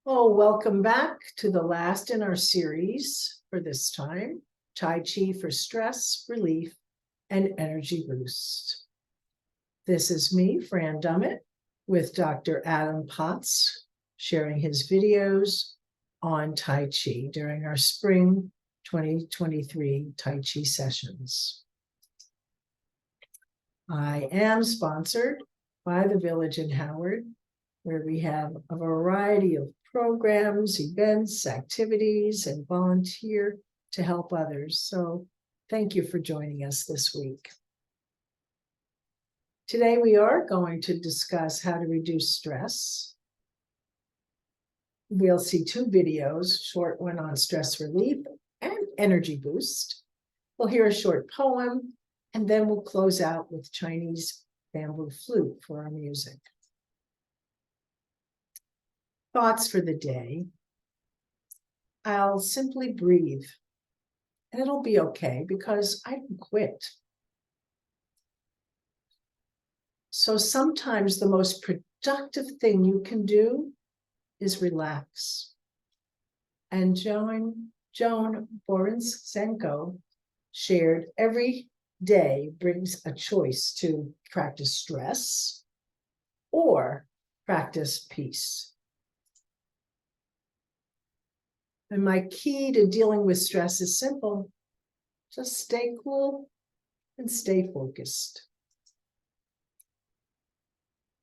Oh, welcome back to the last in our series for this time, Tai Chi for stress relief and energy boost. This is me, Fran Dummett, with Dr. Adam Potts, sharing his videos on Tai Chi during our spring 2023 Tai Chi sessions. I am sponsored by the Village in Howard, where we have a variety of programs, events, activities, and volunteer to help others. So thank you for joining us this week. Today, we are going to discuss how to reduce stress. We'll see two videos, short one on stress relief and energy boost. We'll hear a short poem, and then we'll close out with Chinese Bamboo Flute for our music. Thoughts for the day. I'll simply breathe, and it'll be okay because I can quit. So sometimes the most productive thing you can do is relax. And Joan Borinsenko shared every day brings a choice to practice stress or practice peace. And my key to dealing with stress is simple. Just stay cool and stay focused.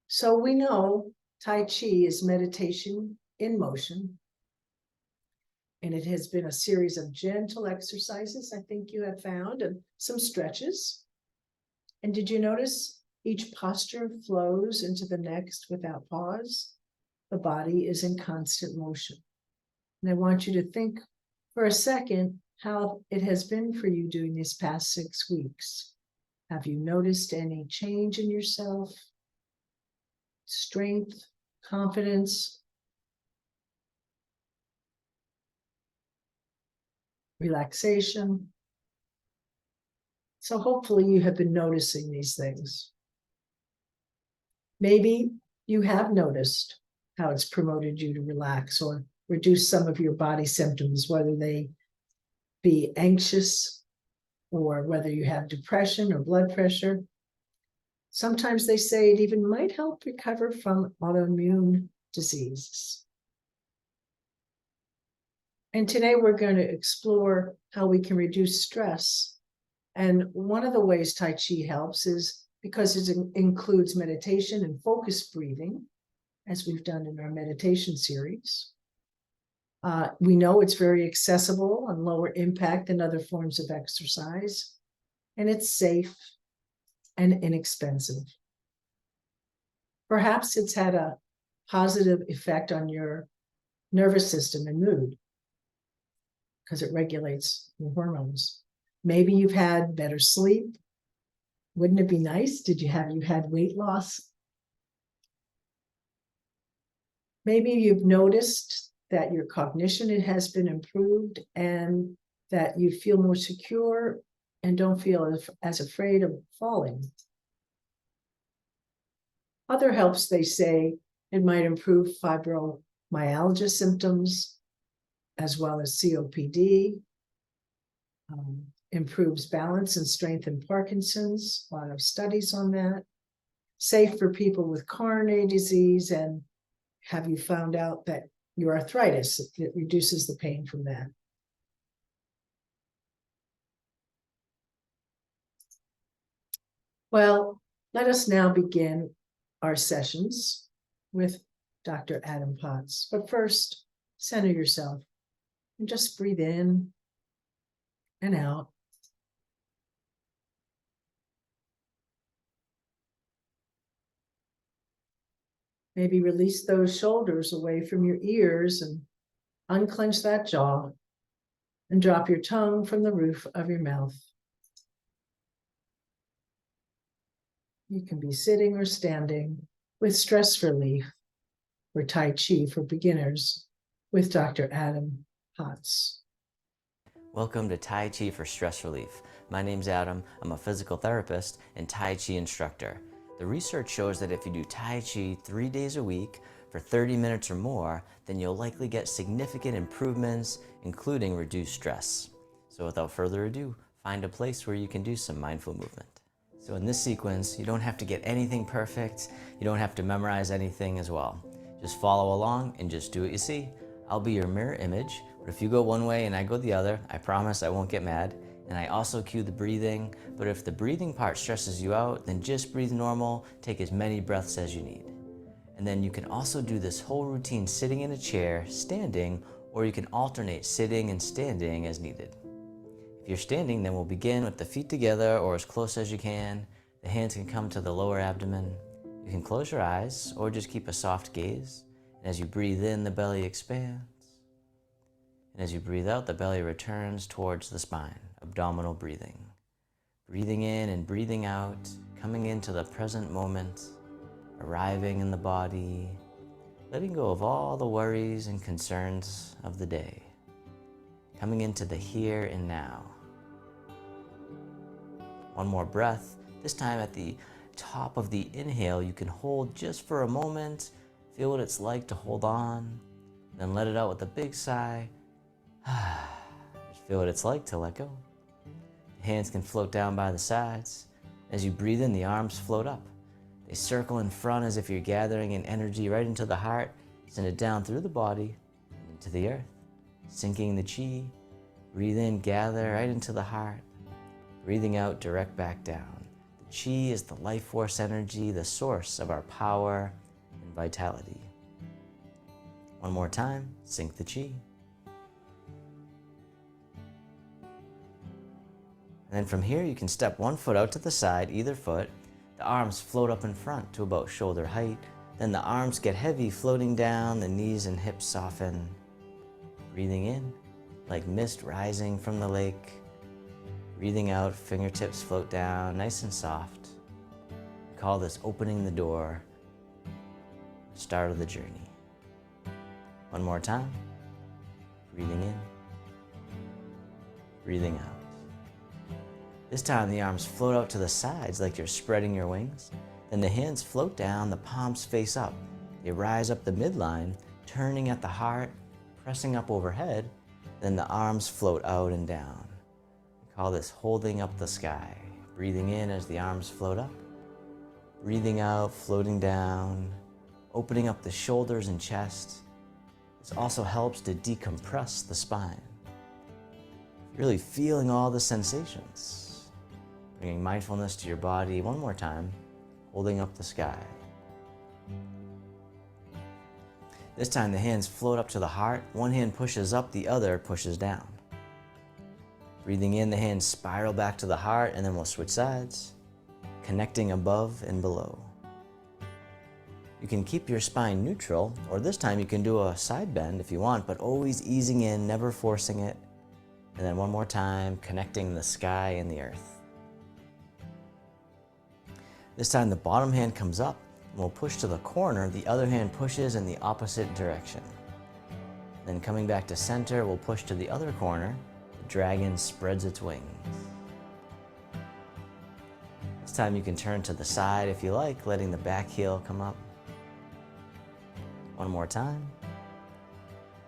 So we know Tai Chi is meditation in motion. And it has been a series of gentle exercises, I think you have found, and some stretches. And did you notice each posture flows into the next without pause? The body is in constant motion. And I want you to think for a second how it has been for you during these past 6 weeks. Have you noticed any change in yourself? Strength, confidence, relaxation? So hopefully you have been noticing these things. Maybe you have noticed how it's promoted you to relax or reduce some of your body symptoms, whether they be anxious or whether you have depression or blood pressure. Sometimes they say it even might help recover from autoimmune diseases. And today we're going to explore how we can reduce stress. And one of the ways Tai Chi helps is because it includes meditation and focused breathing, as we've done in our meditation series. We know it's very accessible and lower impact than other forms of exercise, and it's safe and inexpensive. Perhaps it's had a positive effect on your nervous system and mood because it regulates your hormones. Maybe you've had better sleep. Wouldn't it be nice? You had weight loss? Maybe you've noticed that your cognition has been improved and that you feel more secure and don't feel as afraid of falling. Other helps, they say, it might improve fibromyalgia symptoms, as well as COPD, improves balance and strength in Parkinson's, a lot of studies on that. Safe for people with coronary disease, and have you found out that your arthritis, it reduces the pain from that. Well, let us now begin our sessions with Dr. Adam Potts. But first, center yourself and just breathe in and out. Maybe release those shoulders away from your ears and unclench that jaw and drop your tongue from the roof of your mouth. You can be sitting or standing with stress relief or Tai Chi for beginners with Dr. Adam Potts. Welcome to Tai Chi for Stress Relief. My name's Adam. I'm a physical therapist and Tai Chi instructor. The research shows that if you do Tai Chi 3 days a week for 30 minutes or more, then you'll likely get significant improvements, including reduced stress. So without further ado, find a place where you can do some mindful movement. So in this sequence, you don't have to get anything perfect. You don't have to memorize anything as well. Just follow along and just do what you see. I'll be your mirror image, but if you go one way and I go the other, I promise I won't get mad. And I also cue the breathing, but if the breathing part stresses you out, then just breathe normal, take as many breaths as you need. And then you can also do this whole routine sitting in a chair, standing, or you can alternate sitting and standing as needed. If you're standing, then we'll begin with the feet together or as close as you can. The hands can come to the lower abdomen. You can close your eyes or just keep a soft gaze. And as you breathe in, the belly expands. And as you breathe out, the belly returns towards the spine, abdominal breathing. Breathing in and breathing out, coming into the present moment, arriving in the body, letting go of all the worries and concerns of the day. Coming into the here and now. One more breath. This time at the top of the inhale, you can hold just for a moment. Feel what it's like to hold on. Then let it out with a big sigh. Just feel what it's like to let go. The hands can float down by the sides. As you breathe in, the arms float up. They circle in front as if you're gathering in energy right into the heart. Send it down through the body and into the earth. Sinking the chi. Breathe in, gather right into the heart. Breathing out, direct back down. The chi is the life force energy, the source of our power and vitality. One more time, sink the chi. And then from here, you can step one foot out to the side, either foot. The arms float up in front to about shoulder height. Then the arms get heavy, floating down, the knees and hips soften. Breathing in, like mist rising from the lake. Breathing out, fingertips float down, nice and soft. We call this opening the door, start of the journey. One more time. Breathing in, breathing out. This time the arms float out to the sides like you're spreading your wings. Then the hands float down, the palms face up. They rise up the midline, turning at the heart, pressing up overhead. Then the arms float out and down. We call this holding up the sky. Breathing in as the arms float up. Breathing out, floating down, opening up the shoulders and chest. This also helps to decompress the spine. Really feeling all the sensations. Bringing mindfulness to your body one more time, holding up the sky. This time the hands float up to the heart. One hand pushes up, the other pushes down. Breathing in, the hands spiral back to the heart, and then we'll switch sides, connecting above and below. You can keep your spine neutral, or this time you can do a side bend if you want, but always easing in, never forcing it. And then one more time, connecting the sky and the earth. This time the bottom hand comes up, and we'll push to the corner, the other hand pushes in the opposite direction. Then coming back to center, we'll push to the other corner. The dragon spreads its wings. This time you can turn to the side if you like, letting the back heel come up. One more time.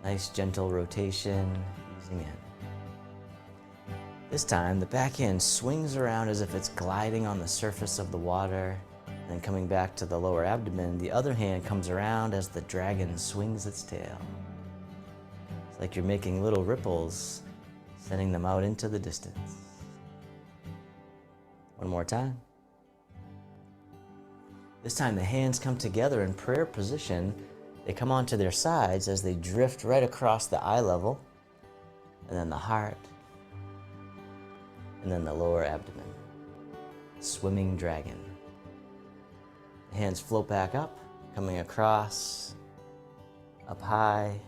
Nice gentle rotation, easing in. This time, the back hand swings around as if it's gliding on the surface of the water. Then coming back to the lower abdomen, the other hand comes around as the dragon swings its tail. It's like you're making little ripples, sending them out into the distance. One more time. This time the hands come together in prayer position. They come onto their sides as they drift right across the eye level, and then the heart, and then the lower abdomen. Swimming dragon. The hands float back up, coming across, up high,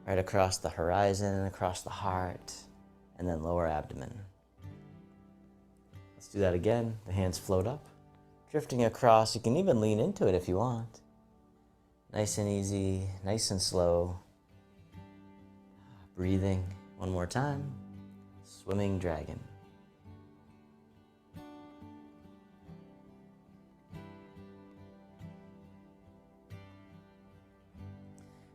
right across the horizon, across the heart, and then lower abdomen. Let's do that again. The hands float up, drifting across. You can even lean into it if you want. Nice and easy, nice and slow. Breathing one more time. Swimming dragon.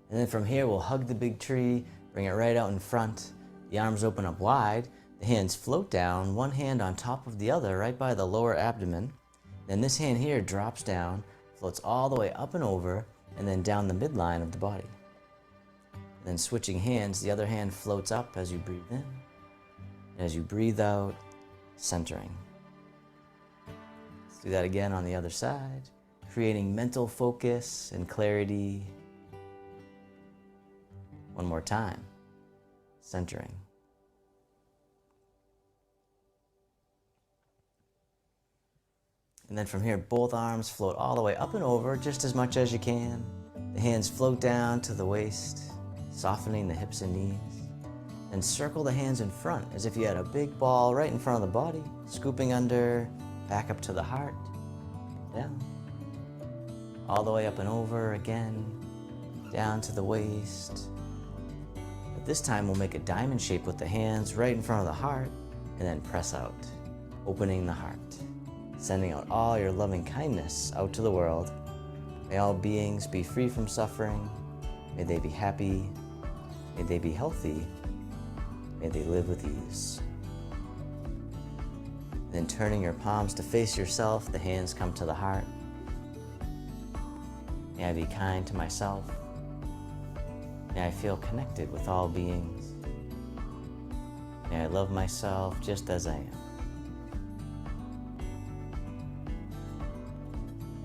And then from here, we'll hug the big tree, bring it right out in front. The arms open up wide. The hands float down, one hand on top of the other, right by the lower abdomen. Then this hand here drops down, floats all the way up and over, and then down the midline of the body. And then switching hands, the other hand floats up as you breathe in. And as you breathe out, centering. Let's do that again on the other side, creating mental focus and clarity. One more time, centering. And then from here, both arms float all the way up and over just as much as you can. The hands float down to the waist, softening the hips and knees. Then circle the hands in front as if you had a big ball right in front of the body, scooping under, back up to the heart, down. All the way up and over again, down to the waist. But this time we'll make a diamond shape with the hands right in front of the heart and then press out, opening the heart. Sending out all your loving kindness out to the world. May all beings be free from suffering. May they be happy. May they be healthy. May they live with ease. Then turning your palms to face yourself, the hands come to the heart. May I be kind to myself. May I feel connected with all beings. May I love myself just as I am.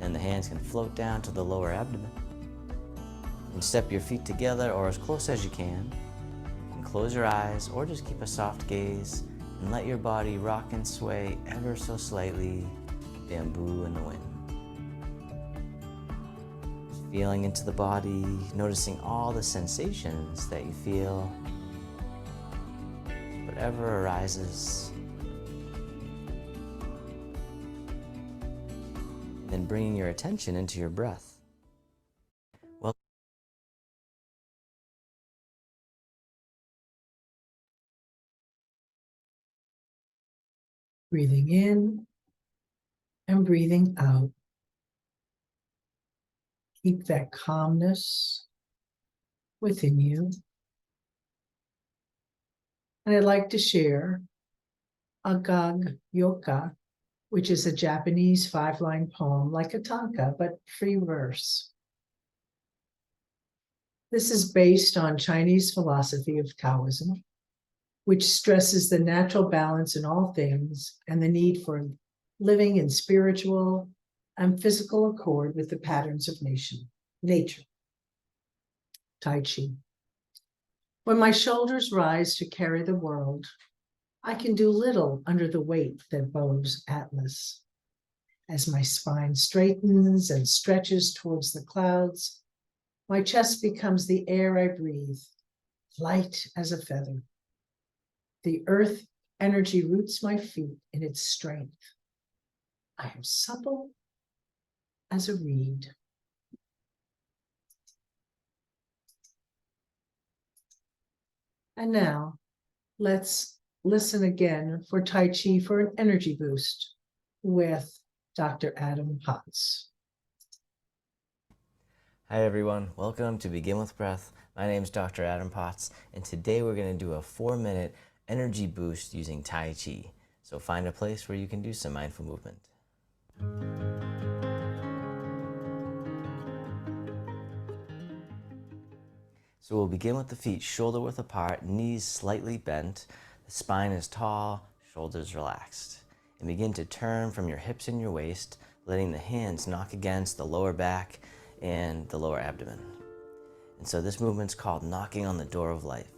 And the hands can float down to the lower abdomen. And step your feet together or as close as you can. And close your eyes or just keep a soft gaze and let your body rock and sway ever so slightly, bamboo in the wind. Just feeling into the body, noticing all the sensations that you feel, whatever arises. Then bringing your attention into your breath. Well, Breathing in and breathing out. Keep that calmness within you. And I'd like to share Agag Yoka, which is a Japanese 5-line poem like a tanka, but free verse. This is based on Chinese philosophy of Taoism, which stresses the natural balance in all things and the need for living in spiritual and physical accord with the patterns of nature. Tai Chi. When my shoulders rise to carry the world, I can do little under the weight that bows Atlas. As my spine straightens and stretches towards the clouds, my chest becomes the air I breathe, light as a feather. The earth energy roots my feet in its strength. I am supple as a reed. And now, let's listen again for Tai Chi for an energy boost with Dr. Adam Potts. hi everyone, welcome to Begin with Breath. My name is Dr. Adam Potts, and today we're going to do a 4-minute energy boost using Tai Chi. So find a place where you can do some mindful movement. So we'll begin with the feet shoulder width apart, knees slightly bent, the spine is tall, shoulders relaxed. And begin to turn from your hips and your waist, letting the hands knock against the lower back and the lower abdomen. And so this movement's called knocking on the door of life.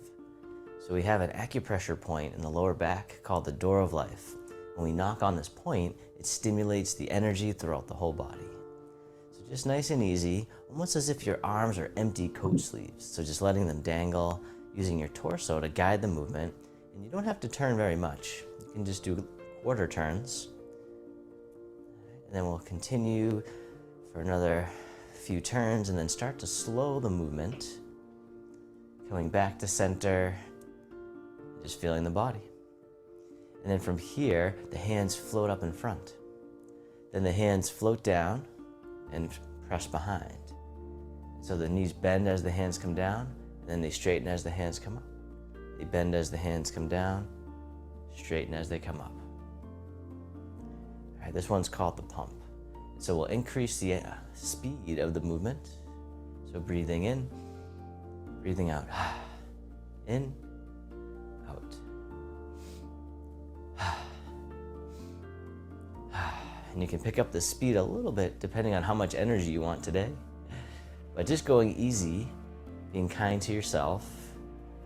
So we have an acupressure point in the lower back called the door of life. When we knock on this point, it stimulates the energy throughout the whole body. Just nice and easy, almost as if your arms are empty coat sleeves. So just letting them dangle, using your torso to guide the movement. And you don't have to turn very much. You can just do quarter turns. And then we'll continue for another few turns and then start to slow the movement. Coming back to center, just feeling the body. And then from here, the hands float up in front. Then the hands float down and press behind. So the knees bend as the hands come down, and then they straighten as the hands come up. They bend as the hands come down, straighten as they come up. All right, this one's called the pump. So we'll increase the speed of the movement. So breathing in, breathing out. In, out. And you can pick up the speed a little bit depending on how much energy you want today. But just going easy, being kind to yourself,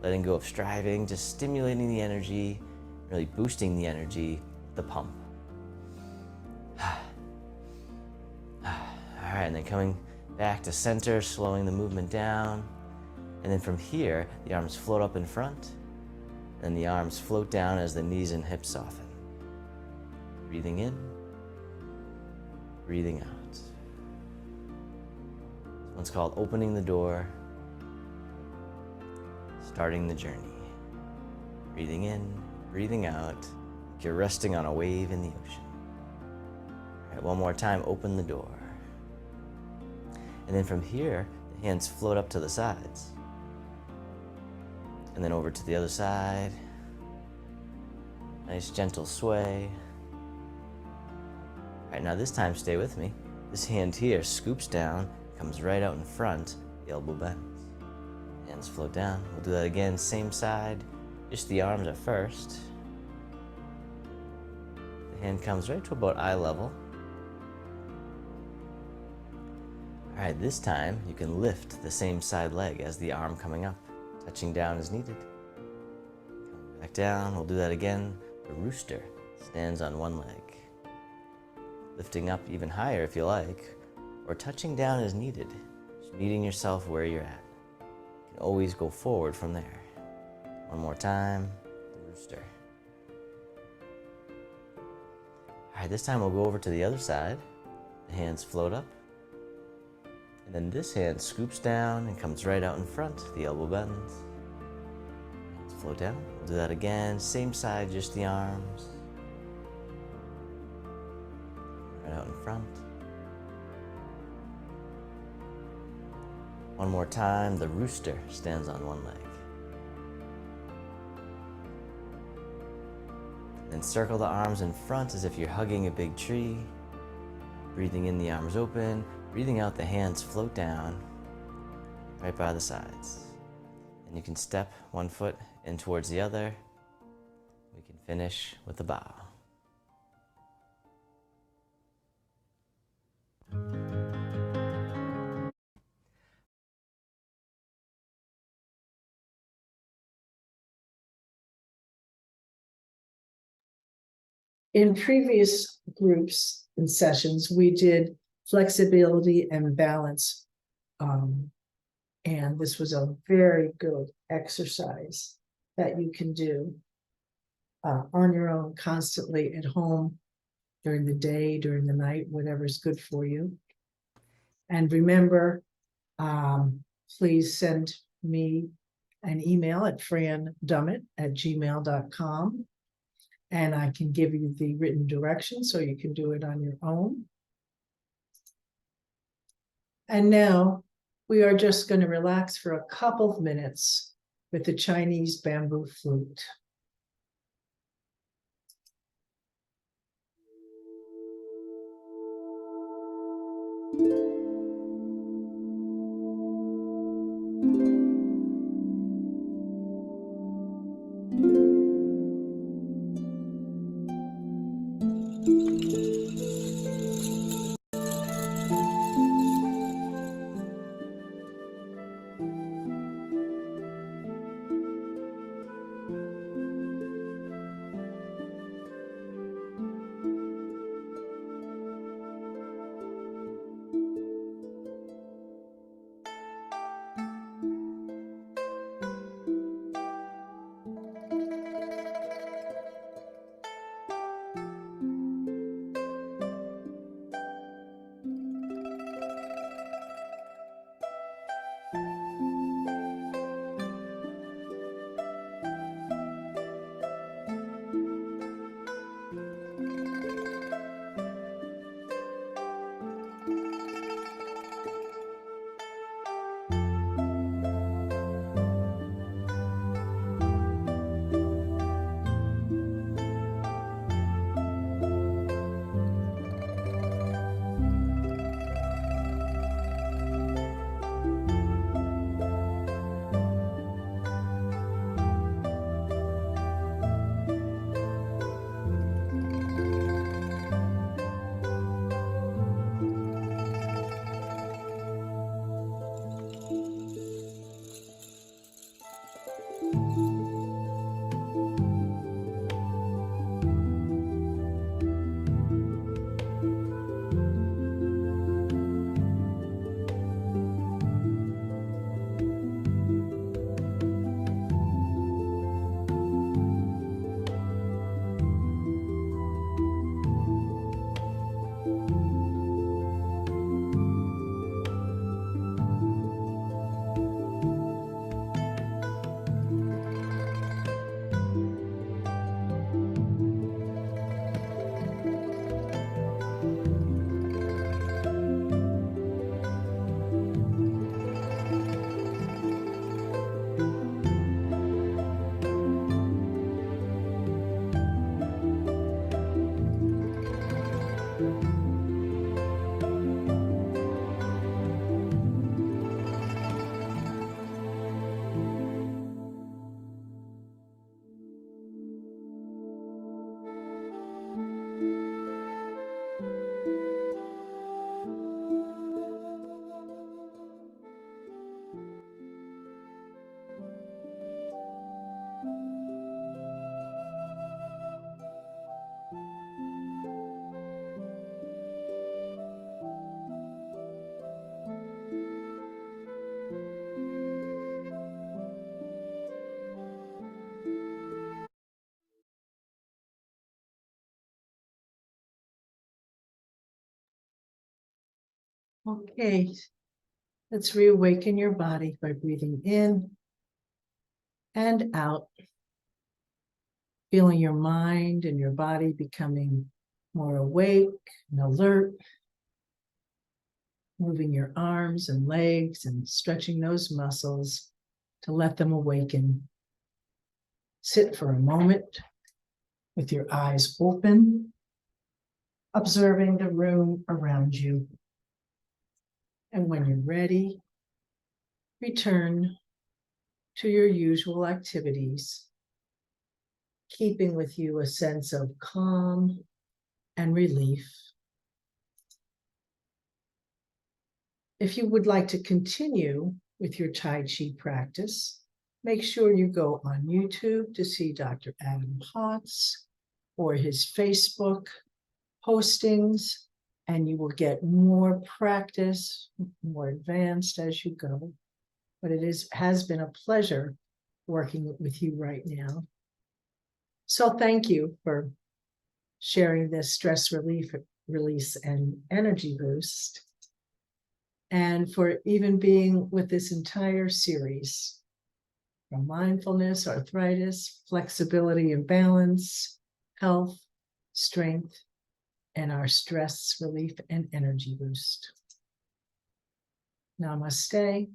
letting go of striving, just stimulating the energy, really boosting the energy, the pump. All right, and then coming back to center, slowing the movement down. And then from here, the arms float up in front, and the arms float down as the knees and hips soften. Breathing in, breathing out. This one's called opening the door, starting the journey. Breathing in, breathing out, like you're resting on a wave in the ocean. All right, one more time, open the door. And then from here, the hands float up to the sides. And then over to the other side. Nice gentle sway. All right, now this time stay with me. This hand here scoops down, comes right out in front, the elbow bends. Hands float down. We'll do that again, same side, just the arms at first. The hand comes right to about eye level. All right, this time you can lift the same side leg as the arm coming up, touching down as needed. Coming back down, we'll do that again. The rooster stands on one leg. Lifting up even higher if you like, or touching down as needed. Just meeting yourself where you're at. You can always go forward from there. One more time, the rooster. All right, this time we'll go over to the other side. The hands float up. And then this hand scoops down and comes right out in front. The elbow bends. Hands float down. We'll do that again. Same side, just the arms. Right out in front. One more time, the rooster stands on one leg. Then circle the arms in front as if you're hugging a big tree. Breathing in, the arms open. Breathing out, the hands float down right by the sides. And you can step one foot in towards the other. We can finish with a bow. In previous groups and sessions, we did flexibility and balance. And this was a very good exercise that you can do on your own, constantly at home, during the day, during the night, whatever's good for you. And remember, please send me an email at frandummett@gmail.com. And I can give you the written directions so you can do it on your own. And now we are just going to relax for a couple of minutes with the Chinese bamboo flute. Okay, let's reawaken your body by breathing in and out, feeling your mind and your body becoming more awake and alert, moving your arms and legs and stretching those muscles to let them awaken. Sit for a moment with your eyes open, observing the room around you. And when you're ready, return to your usual activities, keeping with you a sense of calm and relief. If you would like to continue with your Tai Chi practice, make sure you go on YouTube to see Dr. Adam Potts or his Facebook postings, and you will get more practice, more advanced as you go. But it has been a pleasure working with you right now. So thank you for sharing this stress release and energy boost, and for even being with this entire series from mindfulness, arthritis, flexibility and balance, health, strength, and our stress relief and energy boost. Namaste.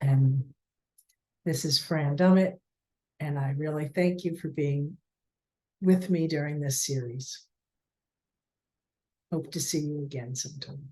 And this is Fran Dummett, and I really thank you for being with me during this series. Hope to see you again sometime.